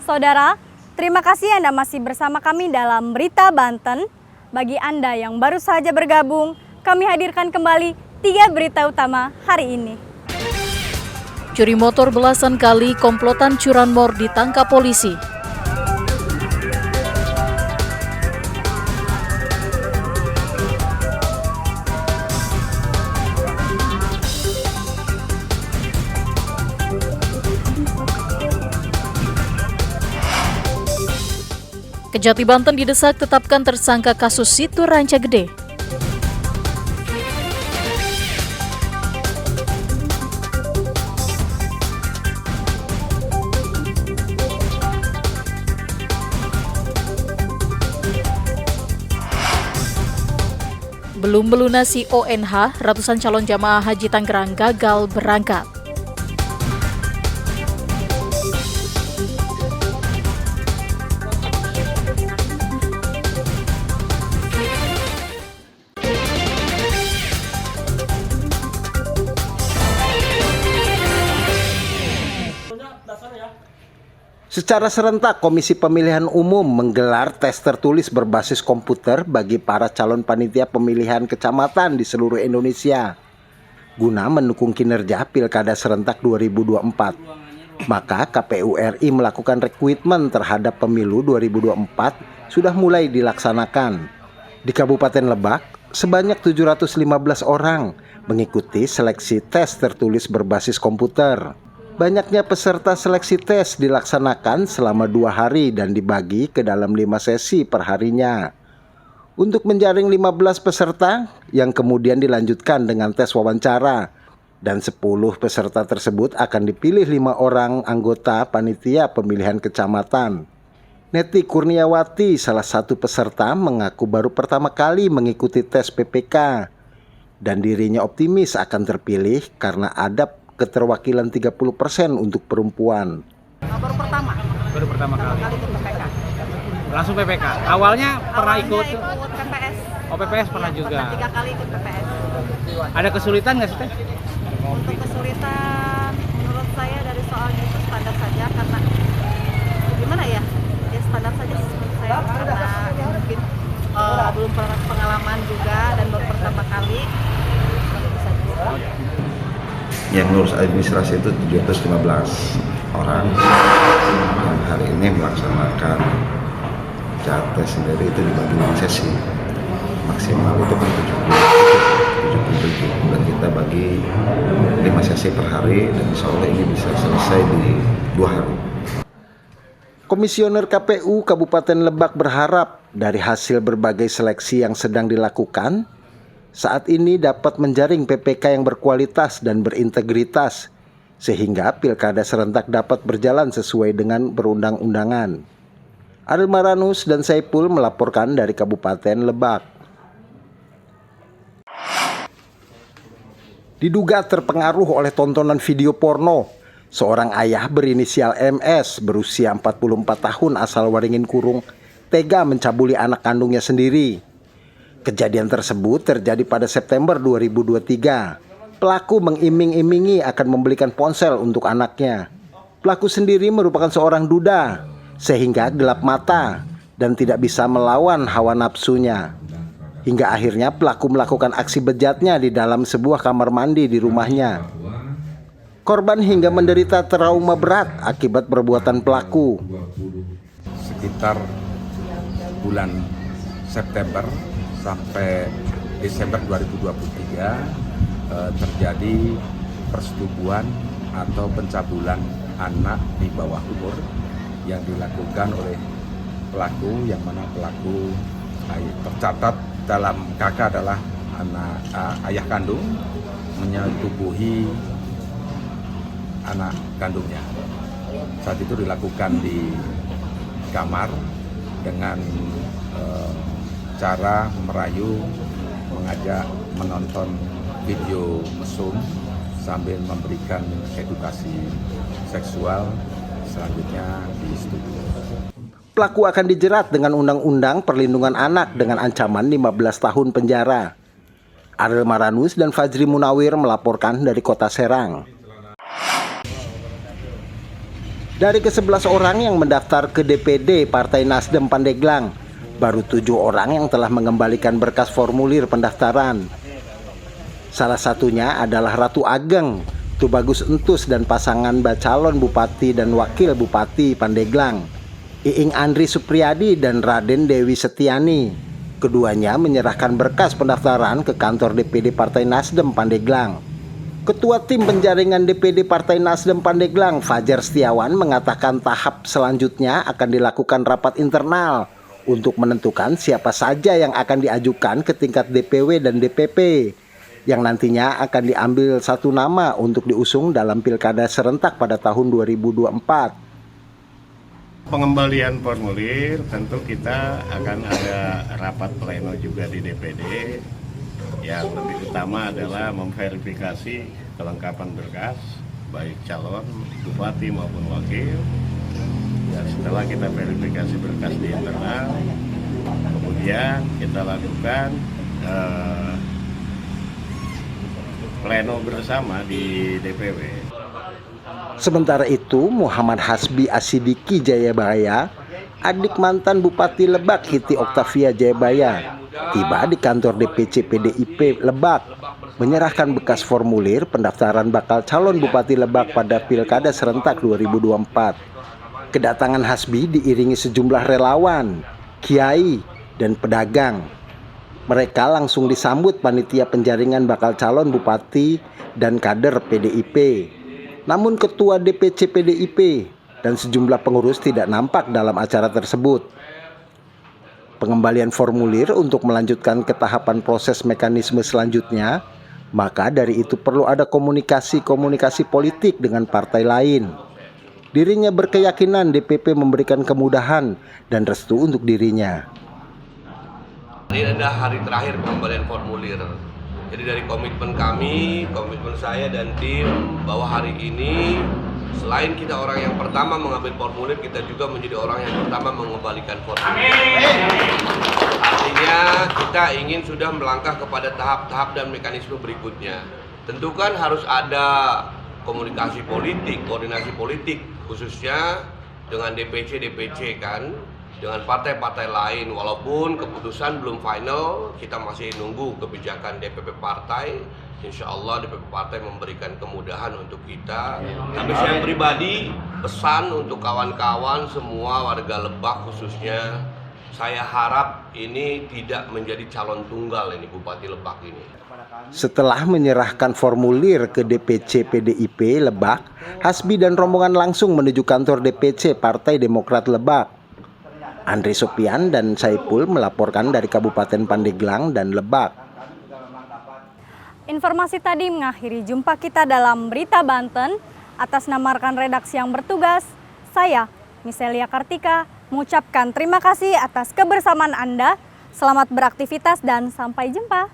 Saudara, terima kasih Anda masih bersama kami dalam Berita Banten. Bagi Anda yang baru saja bergabung, kami hadirkan kembali 3 berita utama hari ini. Curi motor belasan kali, komplotan curanmor ditangkap polisi. Kejati Banten didesak tetapkan tersangka kasus Situ Rancagede. Belum melunasi ONH, ratusan calon jamaah haji Tangerang gagal berangkat. Secara serentak, Komisi Pemilihan Umum menggelar tes tertulis berbasis komputer bagi para calon panitia pemilihan kecamatan di seluruh Indonesia guna mendukung kinerja Pilkada Serentak 2024. Maka KPU RI melakukan rekrutmen terhadap pemilu 2024 sudah mulai dilaksanakan. Di Kabupaten Lebak, sebanyak 715 orang mengikuti seleksi tes tertulis berbasis komputer. Banyaknya peserta seleksi tes dilaksanakan selama 2 hari dan dibagi ke dalam 5 sesi per harinya. Untuk menjaring 15 peserta yang kemudian dilanjutkan dengan tes wawancara. Dan 10 peserta tersebut akan dipilih 5 orang anggota panitia pemilihan kecamatan. Neti Kurniawati, salah satu peserta, mengaku baru pertama kali mengikuti tes PPK. Dan dirinya optimis akan terpilih karena ada keterwakilan 30% untuk perempuan. Baru pertama kali ikut PPK. Langsung PPK. Awalnya pernah ikut PPS. Oh, PPS pernah juga. Pernah 3 kali ikut PPS. Ada kesulitan nggak sih Teh? Untuk kesulitan menurut saya dari soalnya itu standar saja karena gimana ya? Ya standar saja sih menurut saya karena ya mungkin belum pernah pengalaman juga dan baru pertama kali. Bisa juga. Yang ngurus administrasi itu 715 orang yang hari ini melaksanakan tes sendiri itu dibagi 5 sesi, maksimal itu kan 77 dan kita bagi 5 sesi per hari dan insya Allah ini bisa selesai di 2 hari. Komisioner KPU Kabupaten Lebak berharap dari hasil berbagai seleksi yang sedang dilakukan saat ini dapat menjaring PPK yang berkualitas dan berintegritas sehingga Pilkada Serentak dapat berjalan sesuai dengan perundang-undangan. Ariel Maranus dan Saipul melaporkan dari Kabupaten Lebak. Diduga terpengaruh oleh tontonan video porno, seorang ayah berinisial MS berusia 44 tahun asal Waringin Kurung tega mencabuli anak kandungnya sendiri. Kejadian tersebut terjadi pada September 2023. Pelaku mengiming-imingi akan membelikan ponsel untuk anaknya. Pelaku sendiri merupakan seorang duda, sehingga gelap mata dan tidak bisa melawan hawa nafsunya. Hingga akhirnya pelaku melakukan aksi bejatnya di dalam sebuah kamar mandi di rumahnya. Korban hingga menderita trauma berat akibat perbuatan pelaku. Sekitar bulan September sampai Desember 2023 terjadi persetubuhan atau pencabulan anak di bawah umur yang dilakukan oleh pelaku, yang mana pelaku tercatat dalam KK adalah ayah kandung menyetubuhi anak kandungnya. Saat itu dilakukan di kamar dengan cara merayu, mengajak menonton video mesum sambil memberikan edukasi seksual, selanjutnya disetujui. Pelaku akan dijerat dengan Undang-Undang Perlindungan Anak dengan ancaman 15 tahun penjara. Ariel Maranus dan Fajri Munawir melaporkan dari Kota Serang. Dari ke-11 orang yang mendaftar ke DPD Partai Nasdem Pandeglang, baru 7 orang yang telah mengembalikan berkas formulir pendaftaran. Salah satunya adalah Ratu Ageng, Tubagus Entus dan pasangan calon Bupati dan Wakil Bupati Pandeglang, Iing Andri Supriyadi dan Raden Dewi Setiani. Keduanya menyerahkan berkas pendaftaran ke kantor DPD Partai Nasdem Pandeglang. Ketua Tim Penjaringan DPD Partai Nasdem Pandeglang, Fajar Setiawan, mengatakan tahap selanjutnya akan dilakukan rapat internal untuk menentukan siapa saja yang akan diajukan ke tingkat DPW dan DPP, yang nantinya akan diambil satu nama untuk diusung dalam pilkada serentak pada tahun 2024. Pengembalian formulir tentu kita akan ada rapat pleno juga di DPD. Yang lebih utama adalah memverifikasi kelengkapan berkas baik calon bupati maupun wakil. Dan setelah kita verifikasi berkas di internal, kemudian kita lakukan pleno bersama di DPW. Sementara itu, Muhammad Hasbi Asidiki Jayabaya, adik mantan Bupati Lebak Hiti Oktavia Jayabaya, tiba di kantor DPC PDIP Lebak menyerahkan bekas formulir pendaftaran bakal calon Bupati Lebak pada Pilkada Serentak 2024. Kedatangan Hasbi diiringi sejumlah relawan, kiai, dan pedagang. Mereka langsung disambut panitia penjaringan bakal calon bupati dan kader PDIP. Namun ketua DPC PDIP dan sejumlah pengurus tidak nampak dalam acara tersebut. Pengembalian formulir untuk melanjutkan ke tahapan proses mekanisme selanjutnya, maka dari itu perlu ada komunikasi politik dengan partai lain. Dirinya berkeyakinan DPP memberikan kemudahan dan restu untuk dirinya. Ini adalah hari terakhir pengembalian formulir. Jadi dari komitmen kami, komitmen saya dan tim, bahwa hari ini selain kita orang yang pertama mengambil formulir, kita juga menjadi orang yang pertama mengembalikan formulir. Artinya kita ingin sudah melangkah kepada tahap-tahap dan mekanisme berikutnya. Tentu kan harus ada komunikasi politik, koordinasi politik, khususnya dengan DPC kan, dengan partai-partai lain. Walaupun keputusan belum final, kita masih nunggu kebijakan DPP partai. Insya Allah DPP partai memberikan kemudahan untuk kita. Tapi saya pribadi pesan untuk kawan-kawan semua warga Lebak khususnya, saya harap ini tidak menjadi calon tunggal ini Bupati Lebak ini. Setelah menyerahkan formulir ke DPC PDIP Lebak, Hasbi dan rombongan langsung menuju kantor DPC Partai Demokrat Lebak. Andri Sopian dan Saipul melaporkan dari Kabupaten Pandeglang dan Lebak. Informasi tadi mengakhiri jumpa kita dalam Berita Banten. Atas nama rekan redaksi yang bertugas, saya, Miselia Kartika, mengucapkan terima kasih atas kebersamaan Anda. Selamat beraktivitas dan sampai jumpa.